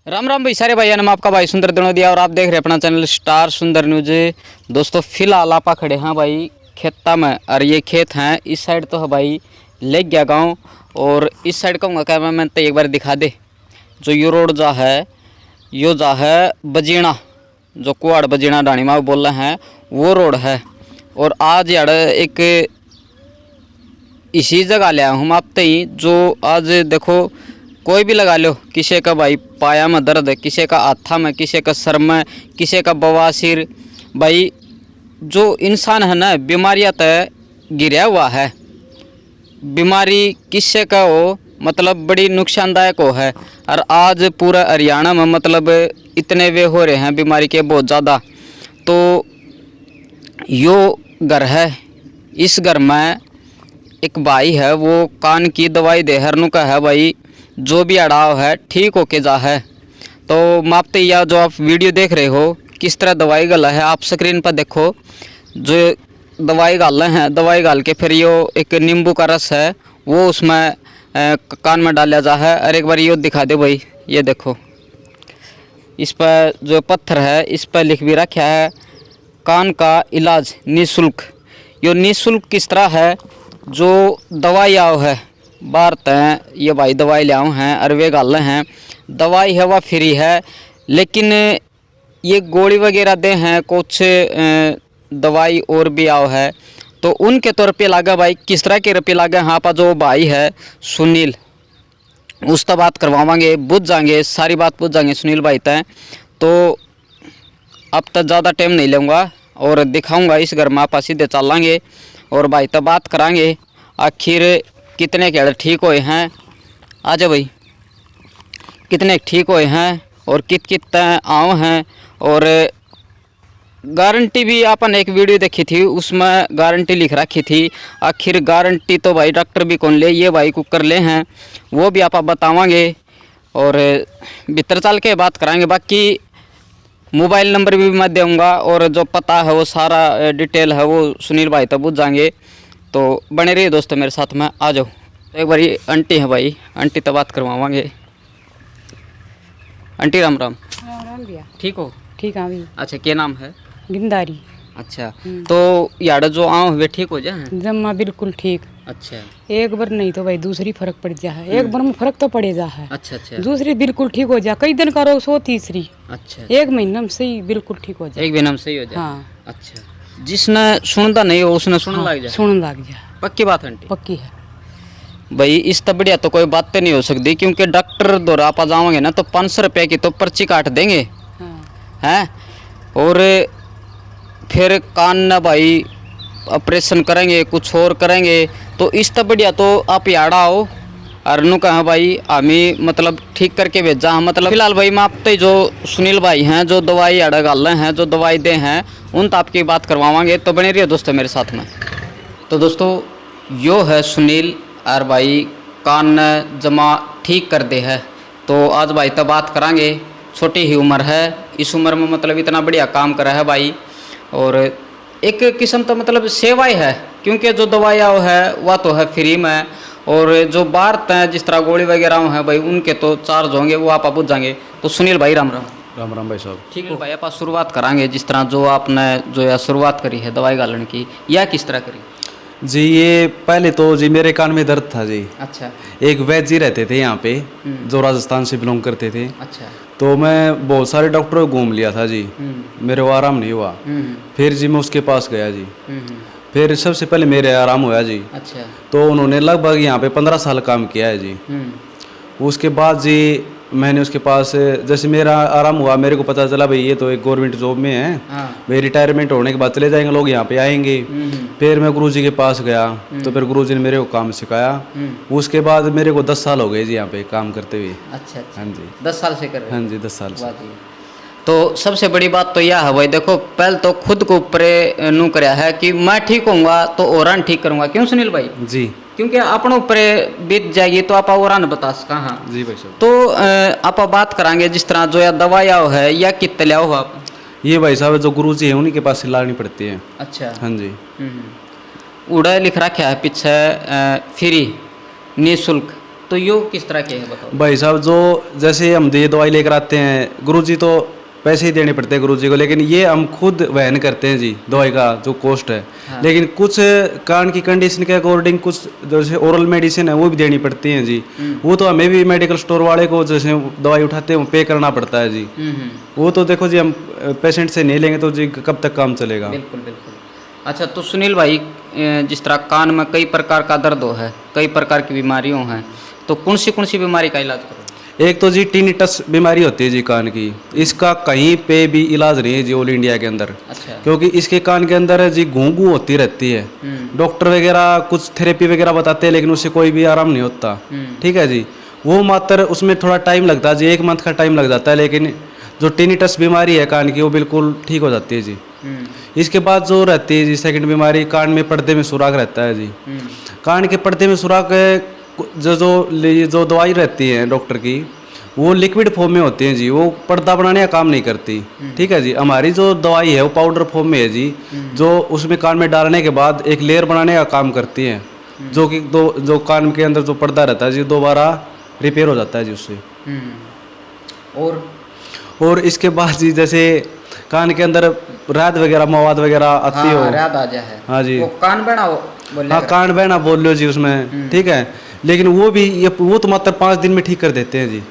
राम राम भाई सारे भाई, आपका भाई सुंदर दिनोदिया और आप देख रहे हैं अपना चैनल स्टार सुंदर न्यूज। दोस्तों फिलहाल आप खड़े हैं भाई खेता में, और ये खेत हैं इस साइड तो है भाई लेक गया गाँव, और इस साइड कहूँगा क्या मैं तो एक बार दिखा दे। जो ये रोड जा है यो जा है बजीणा, जो कुआड़ बजीणा डाणी माँ बोल रहे हैं वो रोड है। और आज यार एक इसी जगह लिया हूँ आप ही, जो आज देखो कोई भी लगा लो, किसी का भाई पाया में दर्द है, किसी का हाथा में, किसी का सर में, किसी का बवासीर। भाई जो इंसान है ना बीमारियाँ तय गिरा हुआ है, बीमारी किससे का हो मतलब बड़ी नुकसानदायक हो है। और आज पूरा हरियाणा में मतलब इतने वे हो रहे हैं बीमारी के बहुत ज़्यादा। तो यो घर है, इस घर में एक भाई है वो कान की दवाई दे हरनू का है भाई, जो भी अड़ाव है ठीक होके जा है। तो मापते या जो आप वीडियो देख रहे हो किस तरह दवाई गला है, आप स्क्रीन पर देखो। जो दवाई गाल हैं, दवाई गाल के फिर यो एक नींबू का रस है वो उसमें कान में डाला जा है। और एक बार यो दिखा दे भाई, ये देखो इस पर जो पत्थर है इस पर लिख भी रखा है कान का इलाज निःशुल्क। यो निःशुल्क किस तरह है, जो दवाई आओ है बाहर तय ये भाई दवाई ले आओ हैं और वे गाल हैं, दवाई है वह फ्री है। लेकिन ये गोली वगैरह दे हैं कुछ दवाई और भी आओ है, तो उनके तो रुपये लागे भाई किस तरह के रुपये लागे। हाँ पर जो भाई है सुनील उसका बात करवावांगे, बुझ जाएंगे सारी बात बुझ जाएंगे सुनील भाई तय। तो अब तक ज़्यादा टाइम नहीं लूँगा और दिखाऊंगा इस घर में आप सीधे चलांगे और भाई तब बात करांगे आखिर कितने के ठीक हुए हैं। आ जाओ भाई, कितने ठीक हुए हैं और कितने आओ हैं। और गारंटी भी अपन एक वीडियो देखी थी उसमें गारंटी लिख रखी थी, आखिर गारंटी तो भाई डॉक्टर भी कौन ले, ये भाई कुकर ले हैं वो भी आप बतावांगे और भीतर चल के बात कराएंगे। बाकी मोबाइल नंबर भी मैं दूँगा और जो पता है वो सारा डिटेल है वो सुनील भाई तब बुझ जाएंगे। तो बने रहिए दोस्तों मेरे साथ में, आ जाओ। तो एक बार ये आंटी है भाई, आंटी तो बात करवावांगे। आंटी राम राम। राम राम भैया। ठीक हो? ठीक है भैया। अच्छा क्या नाम है? गिंदारी। अच्छा तो यार जो आओ वे ठीक हो जाए? जम्मा बिल्कुल ठीक। अच्छा एक बार नहीं तो भाई दूसरी फर्क पड़ जा है, एक बार में फर्क तो पड़े जा है। अच्छा अच्छा दूसरी बिल्कुल ठीक हो जा, कई दिन करो सो तीसरी अच्छा एक महीना में सही बिल्कुल ठीक हो जाए। एक भी नाम सही हो जाए। हाँ अच्छा जिसने सुनता नहीं हो उसने सुनने लग जाए। सुन लग जा, पक्की बात आंटी? पक्की है भाई इस तब बढ़िया तो कोई बातें नहीं हो सकती, क्योंकि डॉक्टर द्वारा आप जाओगे ना तो 500 रुपये की तो पर्ची काट देंगे हैं। और फिर कान ना भाई ऑपरेशन करेंगे कुछ और करेंगे। तो इस तब बढ़िया तो आप याड़ा आओ और नु कहा भाई हमें मतलब ठीक करके भेजा। मतलब फिलहाल भाई मैं आप तो जो सुनील भाई हैं जो दवाई याड़ा गाल रहे हैं जो दवाई दे हैं उन तो आपकी बात करवावांगे। तो बने रहिए दोस्तों मेरे साथ में। तो दोस्तों यो है सुनील और भाई कान जमा ठीक कर दे है। तो आज भाई तो बात करांगे, छोटी ही उम्र है, इस उम्र में मतलब इतना बढ़िया काम करा है भाई। और एक किस्म तो मतलब सेवाएं है, क्योंकि जो दवाइयाँ है वह तो है फ्री में, और जो बाहर तय जिस तरह गोली वगैरह हैं भाई उनके तो चार्ज होंगे वो आप पूछ जाएंगे। तो सुनील भाई राम राम। राम राम भाई साहब। ठीक है भाई आप शुरुआत करांगे जिस तरह जो आपने जो है शुरुआत करी है दवाई गालने की, या किस तरह करी? जी ये पहले तो जी मेरे कान में दर्द था जी। अच्छा एक वैद्य जी रहते थे यहाँ पे जो राजस्थान से बिलोंग करते थे। अच्छा तो मैं बहुत सारे डॉक्टरों को घूम लिया था जी, मेरे को आराम नहीं हुआ। फिर जी मैं उसके पास गया जी, फिर सबसे पहले मेरे आराम हुआ जी। अच्छा तो उन्होंने लगभग यहाँ पे 15 साल काम किया है जी। उसके बाद जी मैंने उसके पास जैसे मेरा आराम हुआ, मेरे को पता चला भाई ये तो एक गवर्नमेंट जॉब में है, भाई रिटायरमेंट होने के बाद चले जाएंगे लोग यहाँ पे आएंगे। फिर मैं गुरुजी के पास गया तो फिर गुरुजी ने मेरे को काम सिखाया। उसके बाद मेरे को 10 साल हो गए जी यहाँ पे काम करते हुए। अच्छा अच्छा हाँ जी 10 साल से कर रहे हैं? हाँ जी 10 साल से। तो सबसे बड़ी बात तो यह है भाई, देखो पहले तो खुद को ऊपर नू कराया है कि मैं ठीक होऊंगा तो औरान ठीक करूंगा। क्यों सुनील भाई? जी क्योंकि अपने ऊपर बीत जाएगी तो आप औरान बता सका। हाँ जी भाई साहब। तो आप बात करांगे जिस तरह जो या दवाइयाँ है या कितने लिया हो आप? ये भाई साहब जो गुरुजी है उन्हीं के पास से लानी पड़ती है। अच्छा हाँ जी। उड़ा लिख रखा है पीछे फ्री निःशुल्क। तो यो किस तरह के है बताओ। भाई साहब जो जैसे हम ये दवाई लेकर आते हैं, गुरुजी तो पैसे ही देने पड़ते हैं गुरुजी को, लेकिन ये हम खुद वहन करते हैं जी दवाई का जो कॉस्ट है। हाँ। लेकिन कुछ कान की कंडीशन के अकॉर्डिंग कुछ जैसे ओरल मेडिसिन है वो भी देनी पड़ती है जी। वो तो हमें भी मेडिकल स्टोर वाले को जैसे दवाई उठाते हैं वो पे करना पड़ता है जी। वो तो देखो जी हम पेशेंट से नहीं लेंगे तो जी कब तक काम चलेगा। बिल्कुल बिल्कुल। अच्छा तो सुनील भाई, जिस तरह कान में कई प्रकार का दर्द है, कई प्रकार की बीमारियों हैं, तो कौन सी बीमारी का इलाज करो? एक तो जी टिनिटस बीमारी होती है जी कान की, इसका कहीं पे भी इलाज नहीं है जी ऑल इंडिया के अंदर। अच्छा। क्योंकि इसके कान के अंदर जी गूंगू होती रहती है। डॉक्टर वगैरह कुछ थेरेपी वगैरह बताते हैं लेकिन उससे कोई भी आराम नहीं होता। ठीक है जी, वो मात्र उसमें थोड़ा टाइम लगता है जी, 1 मंथ का टाइम लग जाता है, लेकिन जो टिनिटस बीमारी है कान की वो बिल्कुल ठीक हो जाती है जी। इसके बाद जो रहती है जी सेकंड बीमारी, कान में पर्दे में सुराख रहता है जी। कान के पर्दे में सुराख जो दवाई रहती है डॉक्टर की वो लिक्विड फॉर्म में होती है जी, वो पर्दा बनाने का काम नहीं करती। ठीक है जी, हमारी जो दवाई है वो पाउडर फॉर्म में है जी, जो उसमें कान में डालने के बाद एक लेयर बनाने का काम करती है, जो कि जो कान के अंदर जो पर्दा रहता है जी दोबारा रिपेयर हो जाता है जी उससे। और इसके बाद जी जैसे कान के अंदर रात वगैरह मवाद वगैरह आती हो। रात आ जाए। हाँ जी, वो कान बहना बोले। हाँ कान बहना बोल लो जी उसमें। ठीक है, लेकिन वो तो मात्र 5 दिन में ठीक कर देते हैं जी,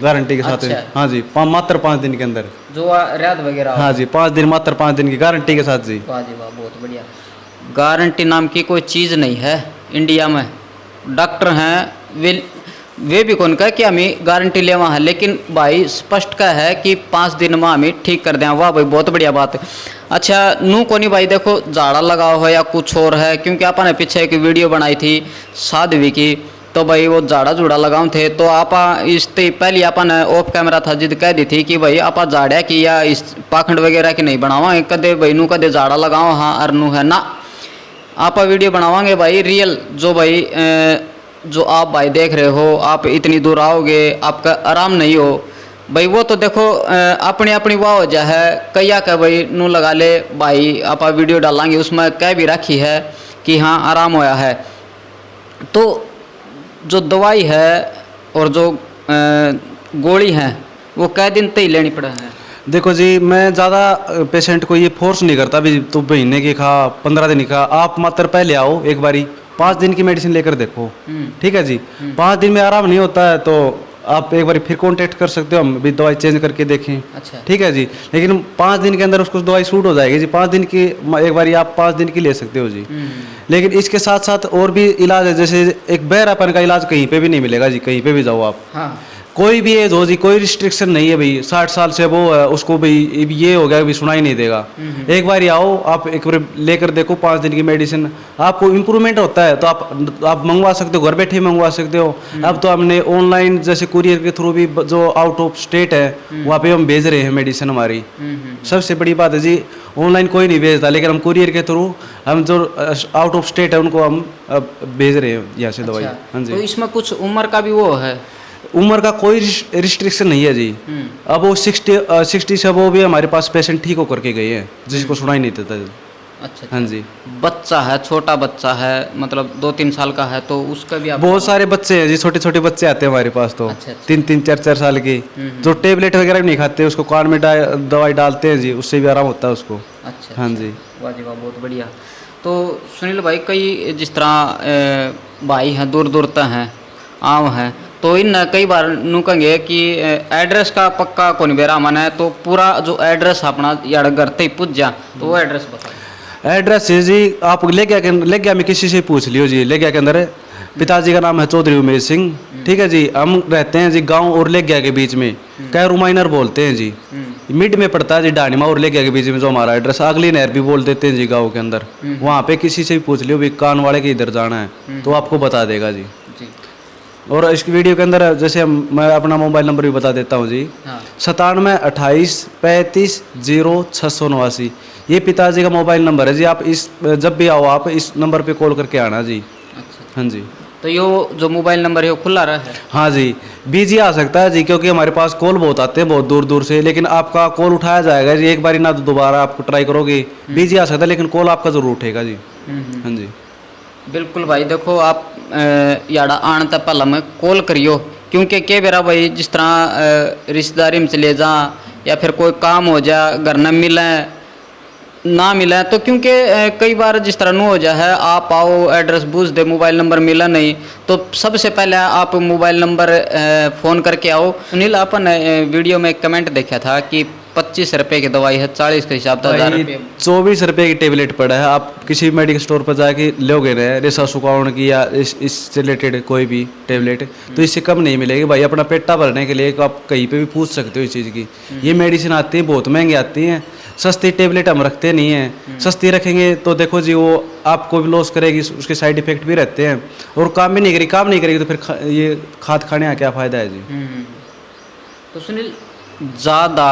गारंटी के साथ। अच्छा। हाँ जी, मात्र 5 दिन के अंदर जो रात वगैरह। हाँ जी, 5 दिन, मात्र 5 दिन की गारंटी के साथ जी। वाह जी वाह, बहुत बढ़िया। गारंटी नाम की कोई चीज़ नहीं है इंडिया में। डॉक्टर हैं वे भी कौन कहा कि हमें गारंटी लेवा है, लेकिन भाई स्पष्ट का है कि 5 दिन में हमें ठीक कर दें। वाह भाई, बहुत बढ़िया बात है। अच्छा नू कोनी भाई, देखो झाड़ा लगाओ है या कुछ और है, क्योंकि अपन ने पीछे एक वीडियो बनाई थी साध्वी की, तो भाई वो झाड़ा झूड़ा लगाओ थे, तो आप इससे पहले अपन ऑफ कैमरा था जिद कह दी थी कि भाई आप झाड़ा की या इस पाखंड वगैरह की नहीं बनावा कदे भाई, नू कदे झाड़ा लगाओ हाँ अरनू है ना, आप वीडियो बनावांगे भाई रियल। जो भाई जो आप भाई देख रहे हो, आप इतनी दूर आओगे आपका आराम नहीं हो भाई, वो तो देखो अपनी अपनी वाह वजह है। कैया कह भाई नू लगा ले भाई, आप वीडियो डालेंगे उसमें कह भी रखी है कि हाँ आराम होया है। तो जो दवाई है और जो गोली है वो कै दिन तक ही लेनी पड़ा है? देखो जी, मैं ज़्यादा पेशेंट को ये फोर्स नहीं करता भी तो महीने की खा 15 दिन की खा, आप मात्र पहले आओ एक बारी 5 दिन की मेडिसिन लेकर देखो। ठीक है जी, 5 दिन में आराम नहीं होता है तो आप एक बार फिर कांटेक्ट कर सकते हो, हम भी दवाई चेंज करके देखें। अच्छा। ठीक है जी, लेकिन 5 दिन के अंदर उसको दवाई सूट हो जाएगी जी। 5 दिन की एक बार आप 5 दिन की ले सकते हो जी। लेकिन इसके साथ साथ और भी इलाज है, जैसे एक बहरापन का इलाज कहीं पे भी नहीं मिलेगा जी, कहीं पे भी जाओ आप। हाँ। कोई भी एज हो जी, कोई रिस्ट्रिक्शन नहीं है भाई। 60 साल से वो है उसको भी ये हो गया भी सुनाई नहीं देगा। एक बार आओ आप एक बार लेकर देखो 5 दिन की मेडिसिन, आपको इम्प्रूवमेंट होता है तो आप मंगवा सकते हो, घर बैठे मंगवा सकते हो। अब तो हमने ऑनलाइन जैसे कुरियर के थ्रू भी जो आउट ऑफ स्टेट है वहाँ पे हम भेज रहे हैं मेडिसिन हमारी। सबसे बड़ी बात है जी, ऑनलाइन कोई नहीं भेजता, लेकिन हम कुरियर के थ्रू हम जो आउट ऑफ स्टेट है उनको हम भेज रहे हैं यहाँ से दवाई। हाँ जी। तो इसमें कुछ उम्र का भी वो है? उम्र का कोई रिस्ट्रिक्शन नहीं है जी। अब वो 60 से वो भी हमारे पास पेशेंट ठीक होकर के गए हैं जिसको सुनाई नहीं देता। अच्छा। हाँ जी। बच्चा है, छोटा बच्चा है, मतलब 2-3 साल का है, तो उसका भी आप? बहुत सारे बच्चे हैं जी, छोटे छोटे बच्चे आते हैं हमारे पास तो। अच्छा। 3-3, 4-4 साल के जो टेबलेट वगैरह भी नहीं खाते, उसको कान में दवाई डालते हैं जी, उससे भी आराम होता है उसको। अच्छा। हाँ जी। वाह जी वाह, बहुत बढ़िया। तो सुनील भाई, कई जिस तरह भाई हैं दूर दूर तक हैं आम हैं, तो इन कई बार नू कहेंगे कि एड्रेस का पक्का कौन बेरा मन है, तो पूरा जो एड्रेस अपना यार घर तक पूछ जा, तो वो एड्रेस बताओ। एड्रेस है जी, आप ले गया में किसी से पूछ लियो जी। ले गया के अंदर पिताजी का नाम है चौधरी उमेश सिंह। ठीक है जी, हम रहते हैं जी गांव और ले गया के बीच में, कैरू माइनर बोलते हैं जी। मिड में पड़ता है जी डानिमा और ले गया के बीच में जो हमारा एड्रेस। अगली नहर भी बोल देते हैं जी गाँव के अंदर। वहाँ पे किसी से भी पूछ लियो भी कान वाले के इधर जाना है तो आपको बता देगा जी। और इस वीडियो के अंदर जैसे मैं अपना मोबाइल नंबर भी बता देता हूँ जी। हाँ। 97 28 35 0689। ये पिताजी का मोबाइल नंबर है जी। आप इस जब भी आओ आप इस नंबर पे कॉल करके आना जी। अच्छा। हाँ जी। तो यो जो मोबाइल नंबर है वो खुला रहा है? हाँ जी, बिजी आ सकता है जी, क्योंकि हमारे पास कॉल बहुत आते हैं बहुत दूर दूर से, लेकिन आपका कॉल उठाया जाएगा जी। एक बार ना तो दोबारा आपको ट्राई करोगे, बिजी आ सकता है लेकिन कॉल आपका ज़रूर उठेगा जी। हाँ जी। बिल्कुल भाई, देखो आप याड़ा आने तक पहला मैं कॉल करियो, क्योंकि के बेरा भाई जिस तरह रिश्तेदारी में चले जा या फिर कोई काम हो जा, घर न मिले ना मिले, तो क्योंकि कई बार जिस तरह हो जा है, आप आओ एड्रेस पूछ दे, मोबाइल नंबर मिला नहीं, तो सबसे पहले आप मोबाइल नंबर फ़ोन करके आओ। सुनील, अपन वीडियो में कमेंट देखा था कि 25 रुपये की दवाई है, 40 के हिसाब से 1000 रुपये, 24 रुपये की टेबलेट पड़ा है। आप किसी मेडिकल स्टोर पर जाके लोगे ना रेसा सुकाउन की या इससे रिलेटेड कोई भी टेबलेट, तो इससे कम नहीं मिलेगी भाई। अपना पेटा भरने के लिए आप कहीं पे भी पूछ सकते हो इस चीज़ की। ये मेडिसिन आती है, बहुत महंगी आती हैं। सस्ती टेबलेट हम रखते नहीं हैं। सस्ती रखेंगे तो देखो जी वो आपको भी लॉस करेगी, उसके साइड इफेक्ट भी रहते हैं और काम भी नहीं करेगी। काम नहीं करेगी तो फिर ये खाद खाने का क्या फ़ायदा है जी। तो सुनील, ज़्यादा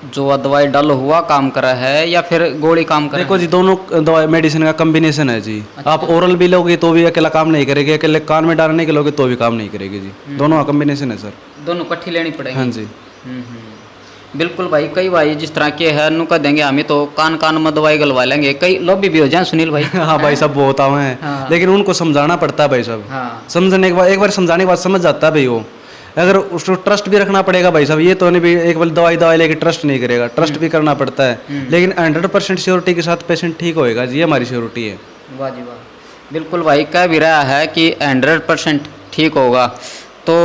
जो दवाई डालो हुआ काम कर रहा है या फिर गोली काम कर रहा है? देखो जी, दोनों दवाई मेडिसिन का कम्बिनेशन है जी। अच्छा। आप ओरल भी लोगे तो भी अकेला काम नहीं करेगी, अकेले कान में डालने के लोगे तो भी काम नहीं करेगी जी। दोनों का कम्बिनेशन है सर। दोनों इकट्ठी लेनी पड़ेगी। हाँ जी, बिल्कुल भाई। कई भाई जिस तरह के है नु कह देंगे हमें तो कान कान में दवाई गलवा लेंगे, कई लॉबी भी हो जाए सुनील भाई। हाँ भाई साहब, बहुत आवे हैं। हाँ। लेकिन उनको समझाना पड़ता है भाई साहब। हाँ। समझने के बाद, एक बार समझाने के बाद समझ जाता है भाई वो। अगर उसको ट्रस्ट भी रखना पड़ेगा भाई साहब, ये तो नहीं भी एक बार दवाई लेके ट्रस्ट नहीं करेगा, ट्रस्ट भी करना पड़ता है। लेकिन 100% श्योरिटी के साथ पेशेंट ठीक होएगा जी, हमारी श्योरिटी है। वाह जी वाह। बिल्कुल भाई, कह भी रहा है कि 100% ठीक होगा। तो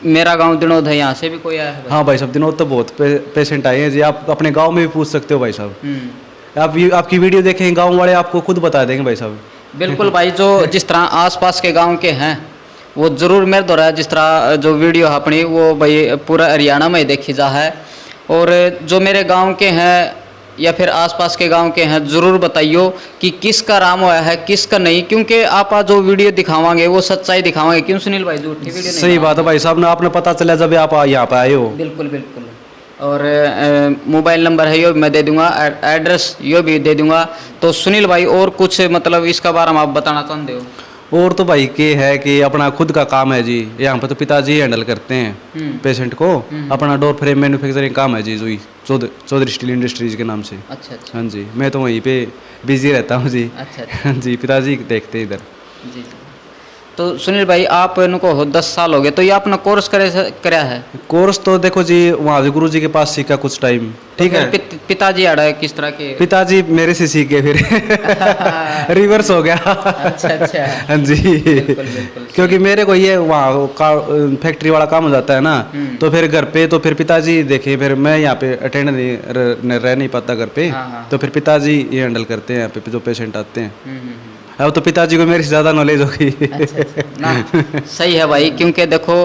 मेरा गांव दिनोद है, यहाँ से भी कोई आया है भाई? हाँ भाई साहब, दिनों तो बहुत पेशेंट आए हैं जी। आप अपने गाँव में भी पूछ सकते हो भाई साहब। आप आपकी वीडियो देखें, गाँव वाले आपको खुद बता देंगे भाई साहब। बिल्कुल भाई, जो जिस तरह आसपास के गांव के हैं वो ज़रूर मेरे द्वारा जिस तरह जो वीडियो है अपनी वो भाई पूरा हरियाणा में देखी जा है, और जो मेरे गांव के हैं या फिर आसपास के गांव के हैं ज़रूर बताइयो कि किसका राम हुआ है किसका नहीं, क्योंकि आप जो वीडियो दिखावांगे वो सच्चाई दिखावांगे। क्यों सुनील भाई, झूठी वीडियो नहीं? सही बात है भाई साहब, ना आपने पता चला जब आप यहाँ पे आए हो। बिल्कुल बिल्कुल। और मोबाइल नंबर है यो भी मैं दे दूंगा, एड्रेस यो भी दे दूंगा। तो सुनील भाई, और कुछ मतलब इसका बारे में आप बताना चाहते हो? और तो भाई के है कि अपना खुद का काम है जी। यहाँ पे तो पिताजी हैंडल करते हैं पेशेंट को। अपना डोर फ्रेम मैन्युफैक्चरिंग काम है जी, जोई चौधरी स्टील इंडस्ट्रीज के नाम से। अच्छा अच्छा। हाँ जी, मैं तो वहीं पे बिजी रहता हूँ जी। अच्छा हाँ जी, पिताजी देखते हैं इधर जी। तो सुनील भाई, आप इनको 10 साल हो गए, तो ये अपना कोर्स कराया है? कोर्स तो देखो जी, वहाँ गुरु जी के पास सीखा कुछ टाइम, ठीक है। पिताजी आड़ा है किस तरह के? पिताजी मेरे से सीखे फिर रिवर्स हो गया। अच्छा अच्छा। हाँ जी, बिल्कुल बिल्कुल। क्योंकि मेरे को ये वहाँ फैक्ट्री वाला काम हो जाता है ना, तो फिर घर पे तो फिर पिताजी देखे, फिर मैं यहाँ पे अटेंड नहीं रह नहीं पाता घर पे। तो फिर पिताजी ये हैंडल करते हैं यहाँ पे जो पेशेंट आते हैं। अब तो पिताजी को मेरे से ज़्यादा नॉलेज होगी। अच्छा ना, सही है भाई, क्योंकि देखो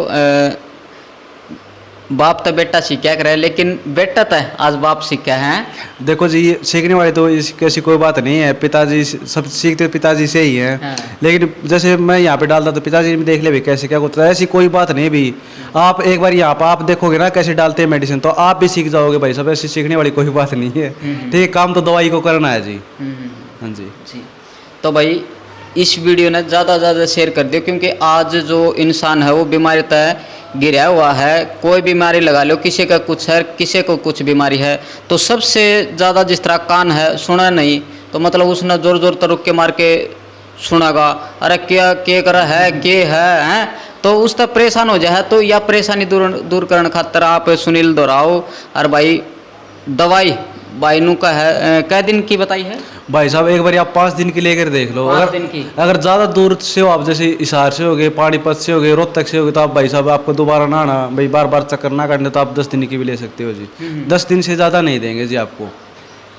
बाप तो बेटा सीखा करे, लेकिन बेटा तो आज बाप सीखा है। देखो जी, सीखने वाले तो ऐसी कोई बात नहीं है, पिताजी सब सीखते पिताजी से ही हैं। हाँ। लेकिन जैसे मैं यहाँ पे डालता तो पिताजी भी देख ले भी कैसे क्या होता है, ऐसी कोई बात नहीं भी। आप एक बार यहाँ पर आप देखोगे ना कैसे डालते हैं मेडिसिन, तो आप भी सीख जाओगे भाई साहब। ऐसी सीखने वाली कोई बात नहीं है। ठीक है, काम तो दवाई को करना है जी। हाँ जी जी। तो भाई इस वीडियो ने ज़्यादा ज़्यादा शेयर कर दियो, क्योंकि आज जो इंसान है वो बीमारी तय गिरा हुआ है। कोई बीमारी लगा लो, किसी का कुछ है, किसी को कुछ बीमारी है, तो सबसे ज़्यादा जिस तरह कान है सुना नहीं, तो मतलब उसने जोर जोर तर रुक के मार के सुनागा, अरे क्या के कर है के है, तो उस तक परेशान हो जाए। तो या परेशानी दूर करने खातर आप सुनील दोहराओ। और भाई दवाई भाई नु का है कै दिन की बताई है भाई साहब, एक बार आप 5 दिन की लेकर देख लो। 5 दिन की। अगर ज़्यादा दूर से हो आप, जैसे हिसार से हो गए, पानीपत से हो गए, रोहतक से हो गए, तो आप भाई साहब आपको दोबारा ना आना भाई, बार बार चक्कर ना काटने, तो आप 10 दिन की भी ले सकते हो जी। 10 दिन से ज़्यादा नहीं देंगे जी आपको।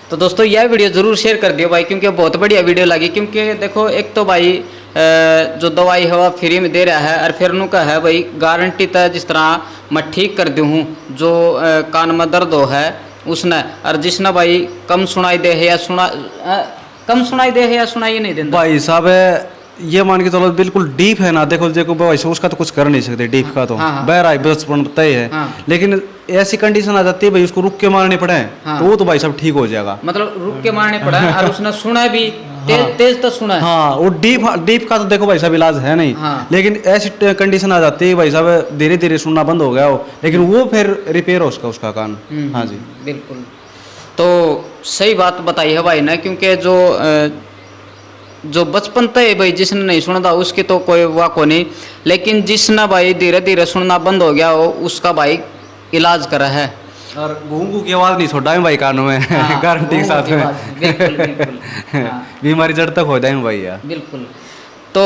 तो दोस्तों यह वीडियो ज़रूर शेयर कर दियो भाई, क्योंकि बहुत बढ़िया वीडियो लगी। क्योंकि देखो एक तो भाई जो दवाई है वह फ्री में दे रहा है, और फिर उनका है भाई गारंटी तय जिस तरह मैं ठीक कर दूँ जो कान में दर्द हो है उसने, और जिसने भाई कम सुनाई दे है या कम सुनाई दे है या सुनाई नहीं देता भाई साहब, ये मान के चलो बिल्कुल डीप है ना, देखो भाई उसका तो कुछ कर नहीं सकते डीप का, तो बहरा है बचपन तय है। लेकिन ऐसी कंडीशन आ जाती है भाई उसको रुक के मारने पड़े, तो वो तो भाई साहब ठीक हो जाएगा। मतलब रुक के मारने पड़ा है, और उसने सुना भी तेज तो सुना है। हाँ, वो डीप का तो देखो भाई साहब इलाज है नहीं। लेकिन ऐसी कंडीशन आ जाती है भाई साहब धीरे धीरे सुनना बंद हो गया हो, लेकिन वो फिर रिपेयर हो उसका कान। हाँ जी बिल्कुल। तो सही बात बताई है भाई ने, क्योंकि जो जो बचपन तक है भाई जिसने नहीं सुना उसकी तो कोई वाह को नहीं, लेकिन जिसने भाई धीरे धीरे सुनना बंद हो गया हो उसका भाई इलाज करा है। और घूंघू की आवाज़ नहीं छोड़ा है भाई कानों में गारंटी के साथ में। बिल्कुल बिल्कुल हाँ, बीमारी जड़ तक हो जाए भाई यार। बिल्कुल। तो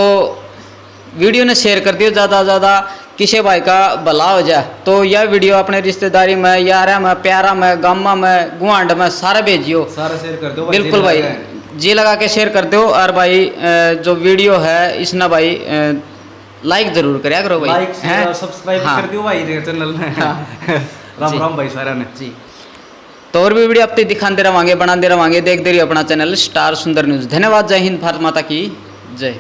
वीडियो ने शेयर कर दियो ज़्यादा से ज़्यादा, किसी भाई का भला हो जाए तो यह वीडियो अपने रिश्तेदारी में, यारा में, प्यारा में, गामा में, गुआंड में सारा भेजियो। सारा शेयर कर दो बिल्कुल भाई, जी लगा के शेयर कर दो। और भाई जो वीडियो है इसने भाई लाइक जरूर कराया करो भाई, लाइक सब्सक्राइब कर दियो भाई चैनल में। राम राम भाई सारा ने जी। तो और भी वीडियो आप दिखाते रहोगे, बनाते रहोगे, देखते रहिए अपना चैनल स्टार सुंदर न्यूज़। धन्यवाद। जय हिंद, भारत माता की जय।